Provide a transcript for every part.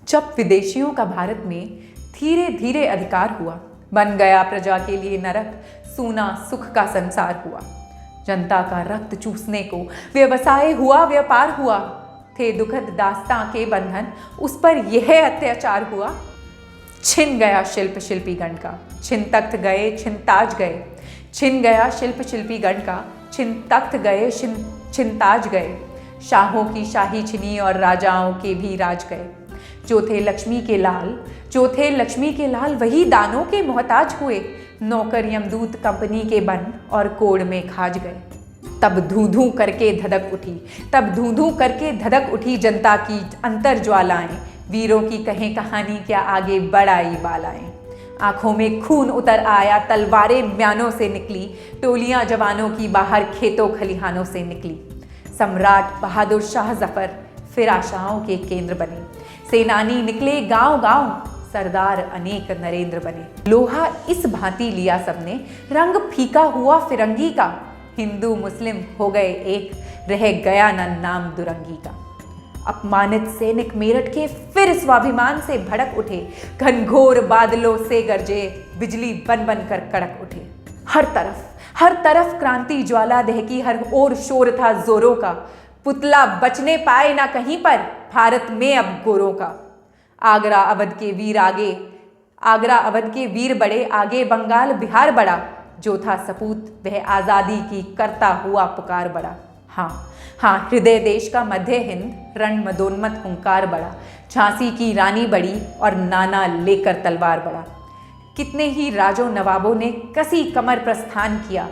जब विदेशियों का भारत में धीरे धीरे अधिकार हुआ, बन गया प्रजा के लिए नरक, सूना सुख का संसार हुआ। जनता का रक्त चूसने को व्यवसाय हुआ, व्यापार हुआ, थे दुखद दास्तां के बंधन, उस पर यह अत्याचार हुआ। छिन गया शिल्प शिल्पी गण का, छिन तख्त गए, छिन ताज गए। छिन गया शिल्प शिल्पी गण का, छिन तख्त गए, छिन ताज गए। शाहों की शाही छिनी और राजाओं के भी राज गए। जो थे लक्ष्मी के लाल, जो थे लक्ष्मी के लाल, वही दानों के मोहताज हुए। नौकर यमदूत कंपनी के बन और कोड़ में खाज गए। तब धू धू करके धधक उठी, तब धू धू करके धधक उठी जनता की अंतर ज्वालाएं। वीरों की कहें कहानी क्या, आगे बढ़ाई बालाएं। आंखों में खून उतर आया, तलवारें म्यानों से निकली। टोलियां जवानों की बाहर खेतों खलिहानों से निकली। सम्राट बहादुर शाह जफर फिर आशाओं के केंद्र बने। सेनानी निकले गांव गांव, सरदार अनेक नरेंद्र बने। लोहा इस भांति लिया सबने, रंग फीका हुआ फिरंगी का। हिंदू मुस्लिम हो गए एक, रह गया न नाम दुरंगी का। अपमानित सैनिक मेरठ के फिर स्वाभिमान से भड़क उठे। घनघोर बादलों से गरजे, बिजली बन बन कर कड़क उठे। हर तरफ क्रांति ज्वाला दहकी, हर ओर शोर था जोरों का। पुतला बचने पाए ना कहीं पर, भारत में अब गोरों का। आगरा अवध के वीर बढ़े, आगे बंगाल बिहार बढ़ा। जो था सपूत वह आज़ादी की करता हुआ पुकार बढ़ा। हाँ, हृदय देश का मध्य हिंद, रण मदोन्मत हुंकार बढ़ा। झांसी की रानी बड़ी और नाना लेकर तलवार बढ़ा। कितने ही राजों नवाबों ने कसी कमर प्रस्थान किया।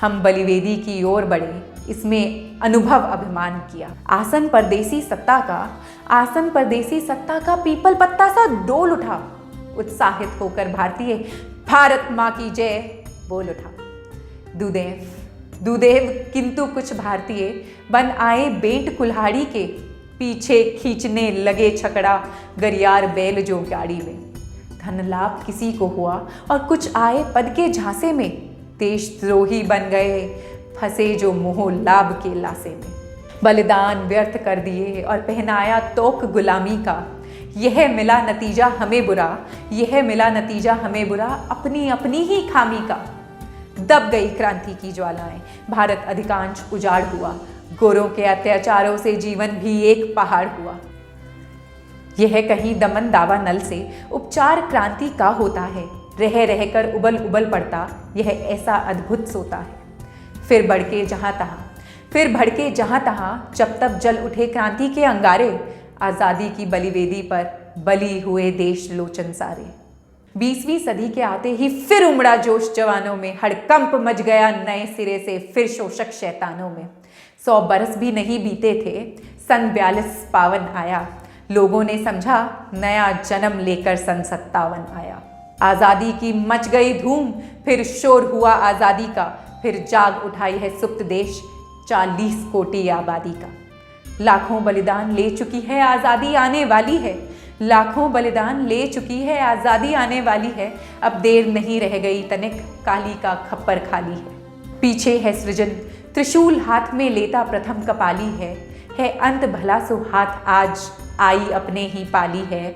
हम बलिवेदी की ओर बढ़े, इसमें अनुभव अभिमान किया। आसन परदेसी सत्ता का पीपल पत्ता सा डोल उठा। उत्साहित होकर भारतीय भारत माँ की जय बोल उठा। दुदेव किंतु कुछ भारतीय बन आए बेंट कुल्हाड़ी के। पीछे खींचने लगे छकड़ा, गरियार बैल जो गाड़ी में। धन लाभ किसी को हुआ और कुछ आए पद के झांसे में। देशद्रोही बन गए फंसे जो मोह लाभ के लासे में। बलिदान व्यर्थ कर दिए और पहनाया तोक गुलामी का। यह मिला नतीजा हमें बुरा, अपनी अपनी ही खामी का। दब गई क्रांति की ज्वालाएं, भारत अधिकांश उजाड़ हुआ। गोरों के अत्याचारों से जीवन भी एक पहाड़ हुआ। यह कहीं दमन दावा नल से उपचार क्रांति का होता है। रह रहकर उबल पड़ता, यह ऐसा अद्भुत सोता है। फिर भड़के जहां तहां, जब तब जल उठे क्रांति के अंगारे। आज़ादी की बलिवेदी पर बली हुए देश लोचन सारे। 20वीं सदी के आते ही फिर उमड़ा जोश जवानों में। हड़कंप मच गया नए सिरे से फिर शोषक शैतानों में। 100 बरस भी नहीं बीते थे, सन 42 पावन आया। लोगों ने समझा नया जन्म लेकर सन 57 आया। आज़ादी की मच गई धूम, फिर शोर हुआ आज़ादी का। फिर जाग उठाई है सुप्त देश 40 कोटि आबादी का। लाखों बलिदान ले चुकी है आज़ादी आने वाली है। अब देर नहीं रह गई तनिक, काली का खप्पर खाली है। पीछे है सृजन, त्रिशूल हाथ में लेता प्रथम कपाली है अंत भला सो हाथ आज आई अपने ही पाली है।